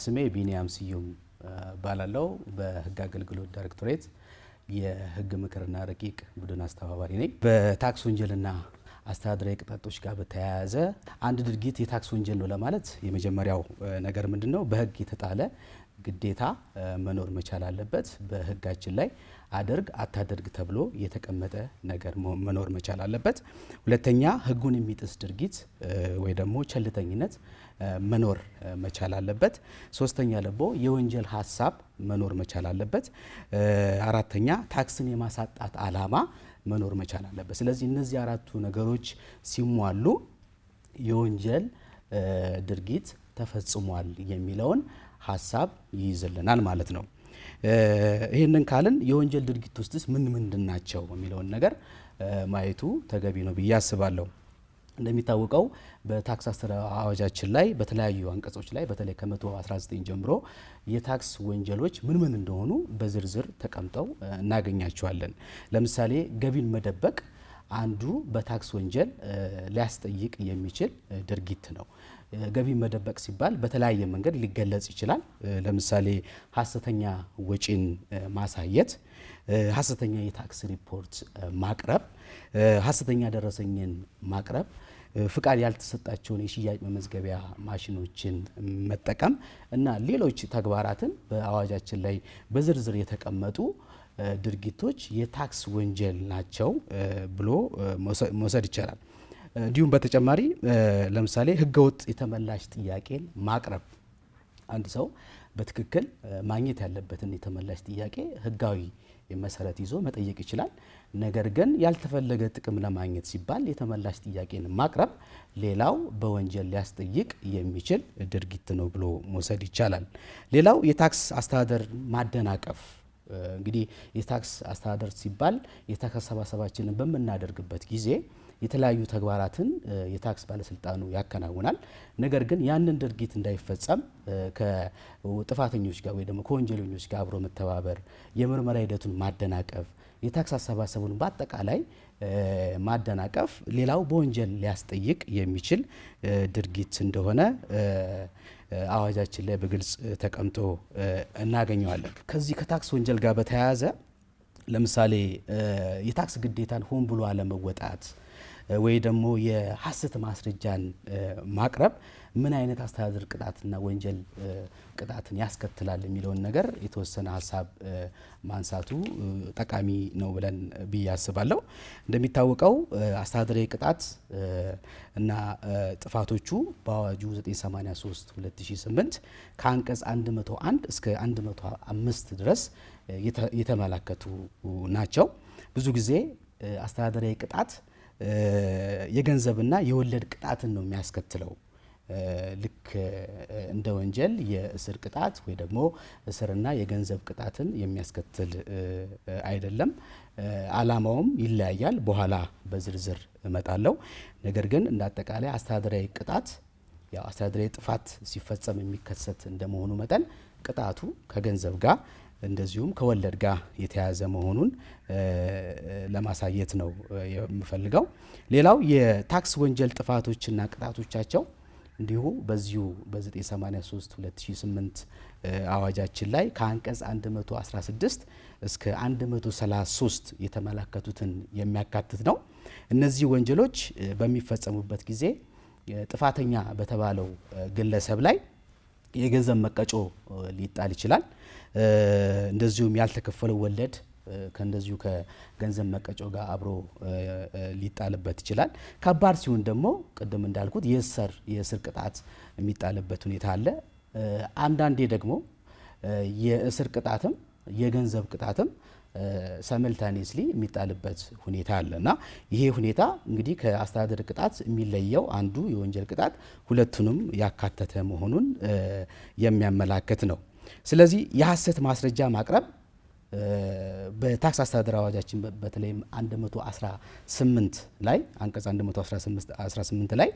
ስሜ ቢኒያም ስዩም ባላለው በህግ አገልግሎት ዳይሬክቶሬት የህግ ምክርና ረቂቅ ቡድን አስተባባሪ ነኝ። በታክስ ወንጀልና አስተዳደራዊ ቅጣቶች ጋር በተያያዘ አንድ ድርጊት የታክስ ወንጀል ነው ለማለት የመጀመሪያው ነገር ምንድነው? በህግ የተጣለ ግዴታ መኖር መቻል አለበት። በህጋችን ላይ አድርግ አታድርግ ተብሎ የተቀመጠ ነገር መኖር መቻል አለበት። ሁለተኛ ህጉን የሚጥስ ድርጊት ወይ ደግሞ ቸልተኝነት መኖር መቻል አለበት። ሶስተኛ ደግሞ የወንጀል ሀሳብ መኖር መቻል አለበት። አራተኛ ታክስን የማሳጣት አላማ መኖር መቻል አለበት። ስለዚህ እነዚህ አራቱ ነገሮች ሲሟሉ የወንጀል ድርጊት ተፈጽሟል የሚለውን ሀሳብ ይይዝልናል ማለት ነው። ይህንን ካልን የወንጀል ድርጊት ውስጥስ ምን ምንድን ናቸው የሚለውን ነገር ማየቱ ተገቢ ነው ብዬ አስባለሁ። እንደሚታወቀው በታክስ አስተዳደር አዋጃችን ላይ በተለያዩ አንቀጾች ላይ በተለይ ከ119 ጀምሮ የታክስ ወንጀሎች ምን ምን እንደሆኑ በዝርዝር ተቀምጠው እናገኛቸዋለን። ለምሳሌ ገቢን መደበቅ አንዱ በታክስ ወንጀል ሊያስጠይቅ የሚችል ድርጊት ነው። ገቢ መደበቅ ሲባል በተለያየ መንገድ ሊገለጽ ይችላል። ለምሳሌ ሀሰተኛ ወጪን ማሳየት፣ ሀሰተኛ የታክስ ሪፖርት ማቅረብ፣ ሀሰተኛ ደረሰኝን ማቅረብ፣ ፍቃድ ያልተሰጣቸውን የሽያጭ መመዝገቢያ ማሽኖችን መጠቀም እና ሌሎች ተግባራትን በአዋጃችን ላይ በዝርዝር የተቀመጡ ድርጊቶች የታክስ ወንጀል ናቸው ብሎ መውሰድ ይቻላል። እንዲሁም በተጨማሪ ለምሳሌ ህገወጥ የተመላሽ ጥያቄን ማቅረብ፣ አንድ ሰው በትክክል ማግኘት ያለበትን የተመላሽ ጥያቄ ህጋዊ መሰረት ይዞ መጠየቅ ይችላል። ነገር ግን ያልተፈለገ ጥቅም ለማግኘት ሲባል የተመላሽ ጥያቄን ማቅረብ ሌላው በወንጀል ሊያስጠይቅ የሚችል ድርጊት ነው ብሎ መውሰድ ይቻላል። ሌላው የታክስ አስተዳደር ማደናቀፍ። እንግዲህ የታክስ አስተዳደር ሲባል የታክስ አሰባሰባችንን በምናደርግበት ጊዜ የተለያዩ ተግባራትን የታክስ ባለስልጣኑ ያከናውናል። ነገር ግን ያንን ድርጊት እንዳይፈጸም ከጥፋተኞች ጋር ወይ ደግሞ ከወንጀለኞች ጋር አብሮ መተባበር፣ የምርመራ ሂደቱን ማደናቀፍ፣ የታክስ አሰባሰቡን በአጠቃላይ ማደናቀፍ ሌላው በወንጀል ሊያስጠይቅ የሚችል ድርጊት እንደሆነ አዋጃችን ላይ በግልጽ ተቀምጦ እናገኘዋለን። ከዚህ ከታክስ ወንጀል ጋር በተያያዘ ለምሳሌ የታክስ ግዴታን ሆን ብሎ አለመወጣት ወይ ደግሞ የሐሰት ማስረጃን ማቅረብ ምን አይነት አስተዳደር ቅጣትና ወንጀል ቅጣትን ያስከትላል የሚለውን ነገር የተወሰነ ሀሳብ ማንሳቱ ጠቃሚ ነው ብለን ብዬ አስባለሁ። እንደሚታወቀው አስተዳደራዊ ቅጣት እና ጥፋቶቹ በአዋጁ 983 2008 ከአንቀጽ 101 እስከ 105 ድረስ የተመላከቱ ናቸው። ብዙ ጊዜ አስተዳደራዊ ቅጣት የገንዘብና የወለድ ቅጣትን ነው የሚያስከትለው። ልክ እንደ ወንጀል የእስር ቅጣት ወይ ደግሞ እስርና የገንዘብ ቅጣትን የሚያስከትል አይደለም። አላማውም ይለያያል። በኋላ በዝርዝር እመጣለሁ። ነገር ግን እንደ አጠቃላይ አስተዳደራዊ ቅጣት ያው አስተዳደራዊ ጥፋት ሲፈጸም የሚከሰት እንደመሆኑ መጠን ቅጣቱ ከገንዘብ ጋር እንደዚሁም ከወለድ ጋር የተያያዘ መሆኑን ለማሳየት ነው የምፈልገው። ሌላው የታክስ ወንጀል ጥፋቶችና ቅጣቶቻቸው እንዲሁ በዚሁ በ983 2008 አዋጃችን ላይ ከአንቀጽ 116 እስከ 133 የተመላከቱትን የሚያካትት ነው። እነዚህ ወንጀሎች በሚፈጸሙበት ጊዜ ጥፋተኛ በተባለው ግለሰብ ላይ የገንዘብ መቀጮ ሊጣል ይችላል። እንደዚሁም ያልተከፈለው ወለድ ከእንደዚሁ ከገንዘብ መቀጮ ጋር አብሮ ሊጣልበት ይችላል። ከባድ ሲሆን ደግሞ ቅድም እንዳልኩት የእስር ቅጣት የሚጣልበት ሁኔታ አለ። አንዳንዴ ደግሞ የእስር ቅጣትም የገንዘብ ቅጣትም ሳይመልታኒየስሊ የሚጣልበት ሁኔታ አለ እና ይሄ ሁኔታ እንግዲህ ከአስተዳደር ቅጣት የሚለየው አንዱ የወንጀል ቅጣት ሁለቱንም ያካተተ መሆኑን የሚያመላክት ነው። ስለዚህ የሐሰት ማስረጃ ማቅረብ በታክስ አስተዳደር አዋጃችን በተለይም 118 ላይ አንቀጽ 118 ላይ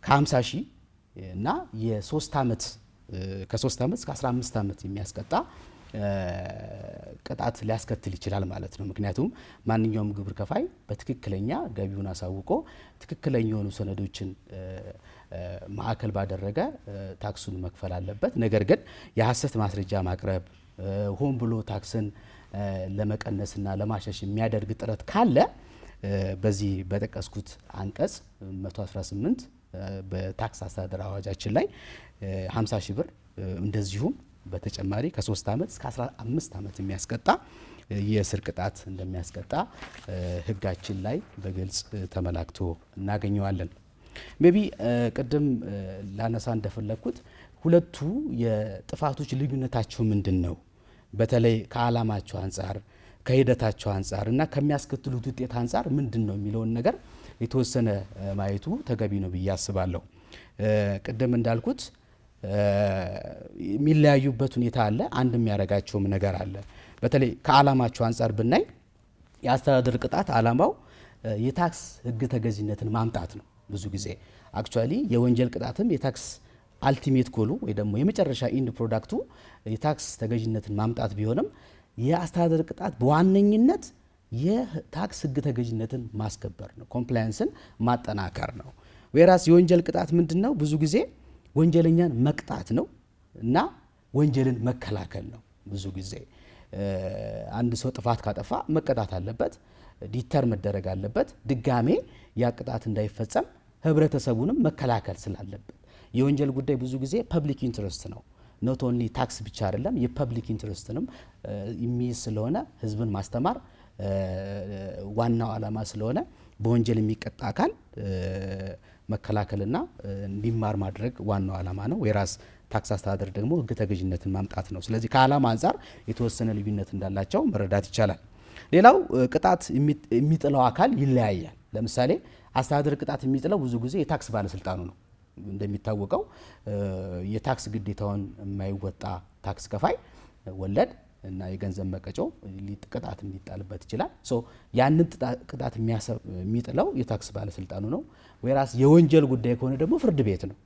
ከ50 ሺህ እና የ3 ዓመት ከ3 ዓመት እስከ 15 ዓመት የሚያስቀጣ ቅጣት ሊያስከትል ይችላል ማለት ነው። ምክንያቱም ማንኛውም ግብር ከፋይ በትክክለኛ ገቢውን አሳውቆ ትክክለኛ የሆኑ ሰነዶችን ማዕከል ባደረገ ታክሱን መክፈል አለበት። ነገር ግን የሐሰት ማስረጃ ማቅረብ ሆን ብሎ ታክስን ለመቀነስና ለማሸሽ የሚያደርግ ጥረት ካለ በዚህ በጠቀስኩት አንቀጽ 118 በታክስ አስተዳደር አዋጃችን ላይ 50 ሺህ ብር እንደዚሁም በተጨማሪ ከ3 ዓመት እስከ 15 ዓመት የሚያስቀጣ የእስር ቅጣት እንደሚያስቀጣ ሕጋችን ላይ በግልጽ ተመላክቶ እናገኘዋለን። ሜቢ ቅድም ላነሳ እንደፈለግኩት ሁለቱ የጥፋቶች ልዩነታቸው ምንድን ነው? በተለይ ከዓላማቸው አንጻር ከሂደታቸው አንጻር እና ከሚያስከትሉት ውጤት አንጻር ምንድን ነው የሚለውን ነገር የተወሰነ ማየቱ ተገቢ ነው ብዬ አስባለሁ። ቅድም እንዳልኩት የሚለያዩበት ሁኔታ አለ፣ አንድ የሚያደርጋቸውም ነገር አለ። በተለይ ከዓላማቸው አንጻር ብናይ የአስተዳደር ቅጣት ዓላማው የታክስ ሕግ ተገዥነትን ማምጣት ነው። ብዙ ጊዜ አክቹአሊ የወንጀል ቅጣትም የታክስ አልቲሜት ጎሉ ወይ ደግሞ የመጨረሻ ኢንድ ፕሮዳክቱ የታክስ ተገዥነትን ማምጣት ቢሆንም የአስተዳደር ቅጣት በዋነኝነት የታክስ ሕግ ተገዥነትን ማስከበር ነው፣ ኮምፕላያንስን ማጠናከር ነው። ዌራስ የወንጀል ቅጣት ምንድነው? ብዙ ጊዜ ወንጀለኛን መቅጣት ነው እና ወንጀልን መከላከል ነው። ብዙ ጊዜ አንድ ሰው ጥፋት ካጠፋ መቀጣት አለበት፣ ዲተር መደረግ አለበት። ድጋሜ ያ ቅጣት እንዳይፈጸም ህብረተሰቡንም መከላከል ስላለበት የወንጀል ጉዳይ ብዙ ጊዜ ፐብሊክ ኢንትረስት ነው። ኖት ኦንሊ ታክስ ብቻ አይደለም፣ የፐብሊክ ኢንትረስትንም የሚይዝ ስለሆነ ህዝብን ማስተማር ዋናው ዓላማ ስለሆነ በወንጀል የሚቀጣ አካል መከላከልና እንዲማር ማድረግ ዋናው ዓላማ ነው። የራስ ታክስ አስተዳደር ደግሞ ህግ ተገዥነትን ማምጣት ነው። ስለዚህ ከዓላማ አንጻር የተወሰነ ልዩነት እንዳላቸው መረዳት ይቻላል። ሌላው ቅጣት የሚጥለው አካል ይለያያል። ለምሳሌ አስተዳደር ቅጣት የሚጥለው ብዙ ጊዜ የታክስ ባለስልጣኑ ነው። እንደሚታወቀው የታክስ ግዴታውን የማይወጣ ታክስ ከፋይ ወለድ እና የገንዘብ መቀጮ ቅጣት ሊጣልበት ይችላል። ያንን ቅጣት የሚጥለው የታክስ ባለስልጣኑ ነው። ወይራስ የወንጀል ጉዳይ ከሆነ ደግሞ ፍርድ ቤት ነው።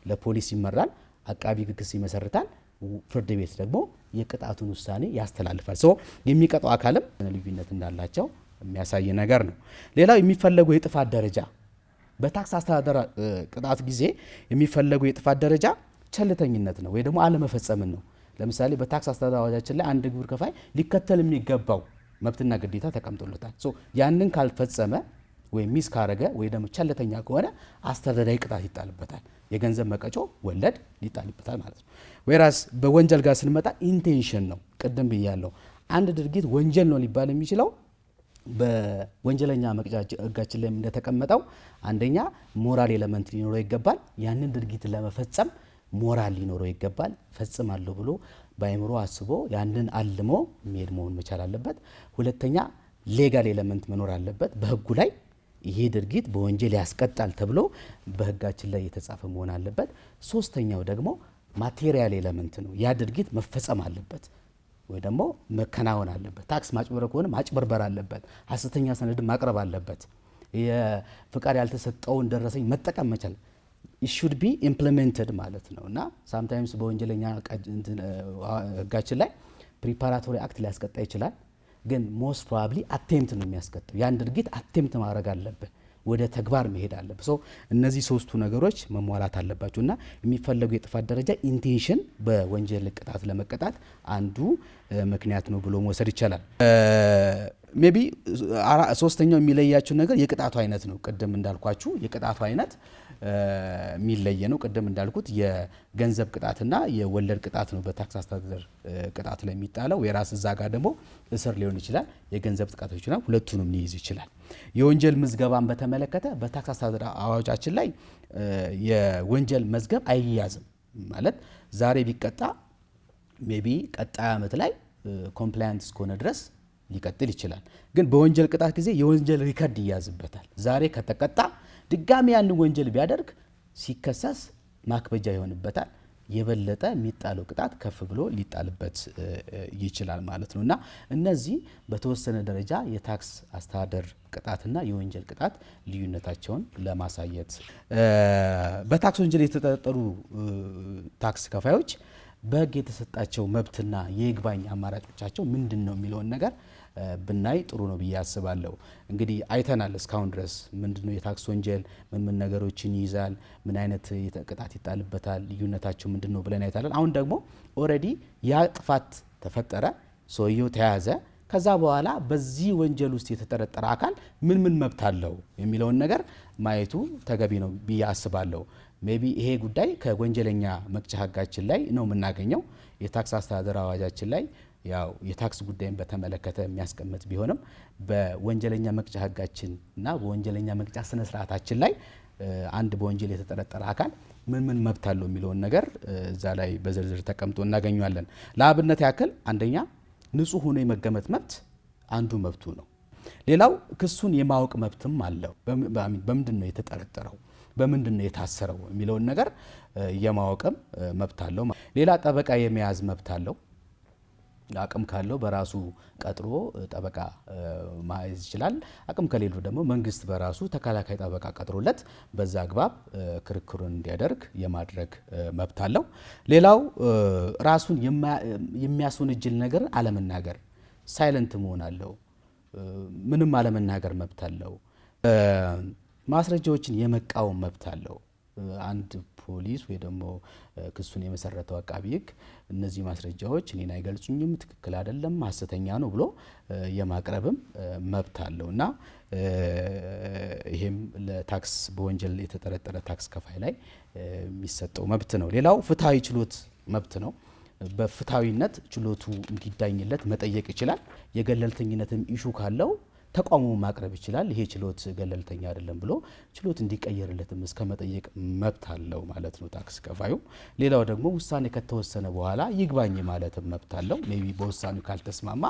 ለፖሊስ ይመራል፣ አቃቢ ህግ ክስ ይመሰርታል፣ ፍርድ ቤት ደግሞ የቅጣቱን ውሳኔ ያስተላልፋል። የሚቀጣው አካልም ልዩነት እንዳላቸው የሚያሳይ ነገር ነው። ሌላው የሚፈለገው የጥፋት ደረጃ በታክስ አስተዳደር ቅጣት ጊዜ የሚፈለገው የጥፋት ደረጃ ቸልተኝነት ነው ወይ ደግሞ አለመፈጸምን ነው። ለምሳሌ በታክስ አስተዳደር አዋጃችን ላይ አንድ ግብር ከፋይ ሊከተል የሚገባው መብትና ግዴታ ተቀምጦለታል። ያንን ካልፈጸመ ወይ ሚስ ካረገ ወይ ደግሞ ቸልተኛ ከሆነ አስተዳደራዊ ቅጣት ይጣልበታል፣ የገንዘብ መቀጮ ወለድ ሊጣልበታል ማለት ነው። ወይራስ በወንጀል ጋር ስንመጣ ኢንቴንሽን ነው። ቅድም ብያለሁ፣ አንድ ድርጊት ወንጀል ነው ሊባል የሚችለው በወንጀለኛ መቅጫ ህጋችን ላይ እንደተቀመጠው አንደኛ ሞራል ኤሌመንት ሊኖረው ይገባል። ያንን ድርጊት ለመፈጸም ሞራል ሊኖረው ይገባል። ፈጽማለሁ ብሎ በአይምሮ አስቦ ያንን አልሞ የሚሄድ መሆን መቻል አለበት። ሁለተኛ ሌጋል ኤሌመንት መኖር አለበት። በህጉ ላይ ይሄ ድርጊት በወንጀል ያስቀጣል ተብሎ በህጋችን ላይ የተጻፈ መሆን አለበት። ሶስተኛው ደግሞ ማቴሪያል ኤሌመንት ነው። ያ ድርጊት መፈጸም አለበት ወይ ደግሞ መከናወን አለበት። ታክስ ማጭበርበር ከሆነ ማጭበርበር አለበት። ሐሰተኛ ሰነድ ማቅረብ አለበት። የፍቃድ ያልተሰጠውን ደረሰኝ መጠቀም መቻል it should be implemented ማለት ነው። እና ሳምታይምስ በወንጀለኛ ህጋችን ላይ ፕሪፓራቶሪ አክት ሊያስቀጣ ይችላል፣ ግን ሞስት ፕሮባብሊ አቴምፕት ነው የሚያስቀጣው። ያን ድርጊት አቴምፕት ማድረግ አለበት፣ ወደ ተግባር መሄድ አለበት። እነዚህ ሶስቱ ነገሮች መሟላት አለባቸው እና የሚፈለጉ የጥፋት ደረጃ ኢንቴንሽን በወንጀል ቅጣት ለመቀጣት አንዱ ምክንያት ነው ብሎ መውሰድ ይቻላል። ሜቢ ሶስተኛው የሚለያቸው ነገር የቅጣቱ አይነት ነው። ቅድም እንዳልኳችሁ የቅጣቱ አይነት የሚለየ ነው። ቅድም እንዳልኩት የገንዘብ ቅጣትና የወለድ ቅጣት ነው በታክስ አስተዳደር ቅጣት ላይ የሚጣለው። የራስ እዛ ጋር ደግሞ እስር ሊሆን ይችላል፣ የገንዘብ ቅጣቶች ይችላል፣ ሁለቱንም ሊይዝ ይችላል። የወንጀል ምዝገባን በተመለከተ በታክስ አስተዳደር አዋጃችን ላይ የወንጀል መዝገብ አይያዝም ማለት ዛሬ ቢቀጣ ሜቢ ቀጣይ ዓመት ላይ ኮምፕላያንት እስከሆነ ድረስ ሊቀጥል ይችላል። ግን በወንጀል ቅጣት ጊዜ የወንጀል ሪከርድ ይያዝበታል። ዛሬ ከተቀጣ ድጋሚ ያን ወንጀል ቢያደርግ ሲከሰስ ማክበጃ ይሆንበታል። የበለጠ የሚጣለው ቅጣት ከፍ ብሎ ሊጣልበት ይችላል ማለት ነው እና እነዚህ በተወሰነ ደረጃ የታክስ አስተዳደር ቅጣትና የወንጀል ቅጣት ልዩነታቸውን ለማሳየት በታክስ ወንጀል የተጠረጠሩ ታክስ ከፋዮች በህግ የተሰጣቸው መብትና የይግባኝ አማራጮቻቸው ምንድነው የሚለውን ነገር ብናይ ጥሩ ነው ብዬ አስባለሁ። እንግዲህ አይተናል እስካሁን ድረስ ምንድነው የታክስ ወንጀል ምን ነገሮችን ይይዛል፣ ምን አይነት ቅጣት ይጣልበታል፣ ልዩነታቸው ምንድነው ብለን አይተናል። አሁን ደግሞ ኦሬዲ ያ ጥፋት ተፈጠረ፣ ሰውየው ተያዘ። ከዛ በኋላ በዚህ ወንጀል ውስጥ የተጠረጠረ አካል ምን መብት አለው የሚለውን ነገር ማየቱ ተገቢ ነው ብዬ አስባለሁ። ሜቢ ይሄ ጉዳይ ከወንጀለኛ መቅጫ ህጋችን ላይ ነው የምናገኘው። የታክስ አስተዳደር አዋጃችን ላይ ያው የታክስ ጉዳይን በተመለከተ የሚያስቀምጥ ቢሆንም በወንጀለኛ መቅጫ ህጋችን እና በወንጀለኛ መቅጫ ስነ ስርዓታችን ላይ አንድ በወንጀል የተጠረጠረ አካል ምን መብት አለው የሚለውን ነገር እዛ ላይ በዝርዝር ተቀምጦ እናገኘዋለን። ለአብነት ያክል አንደኛ ንጹህ ሆኖ የመገመት መብት አንዱ መብቱ ነው። ሌላው ክሱን የማወቅ መብትም አለው። በምንድነው የተጠረጠረው፣ በምንድነው የታሰረው የሚለውን ነገር የማወቅም መብት አለው። ሌላ ጠበቃ የመያዝ መብት አለው። አቅም ካለው በራሱ ቀጥሮ ጠበቃ ማያዝ ይችላል። አቅም ከሌለው ደግሞ መንግስት በራሱ ተከላካይ ጠበቃ ቀጥሮለት በዛ አግባብ ክርክሩን እንዲያደርግ የማድረግ መብት አለው። ሌላው ራሱን የሚያስወነጅል ነገር አለመናገር፣ ሳይለንት መሆን አለው። ምንም አለመናገር መብት አለው። ማስረጃዎችን የመቃወም መብት አለው። አንድ ፖሊስ ወይ ደግሞ ክሱን የመሰረተው አቃቢ ህግ እነዚህ ማስረጃዎች እኔን አይገልጹኝም፣ ትክክል አይደለም፣ ሐሰተኛ ነው ብሎ የማቅረብም መብት አለውና ይሄም ለታክስ በወንጀል የተጠረጠረ ታክስ ከፋይ ላይ የሚሰጠው መብት ነው። ሌላው ፍትሃዊ ችሎት መብት ነው። በፍትሃዊነት ችሎቱ እንዲዳኝለት መጠየቅ ይችላል። የገለልተኝነትም ኢሹ ካለው ተቋሙ ማቅረብ ይችላል። ይሄ ችሎት ገለልተኛ አይደለም ብሎ ችሎት እንዲቀየርለትም እስከ መጠየቅ መብት አለው ማለት ነው ታክስ ከፋዩ። ሌላው ደግሞ ውሳኔ ከተወሰነ በኋላ ይግባኝ ማለትም መብት አለው። ሜቢ በውሳኔው ካልተስማማ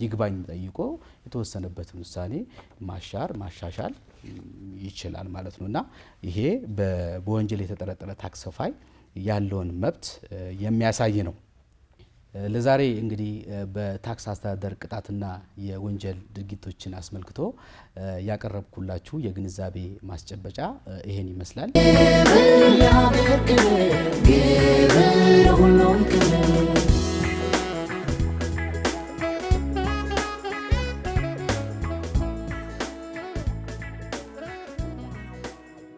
ይግባኝ ጠይቆ የተወሰነበትን ውሳኔ ማሻሻል ይችላል ማለት ነውና ይሄ በወንጀል የተጠረጠረ ታክስ ከፋይ ያለውን መብት የሚያሳይ ነው። ለዛሬ እንግዲህ በታክስ አስተዳደር ቅጣትና የወንጀል ድርጊቶችን አስመልክቶ ያቀረብኩላችሁ የግንዛቤ ማስጨበጫ ይሄን ይመስላል።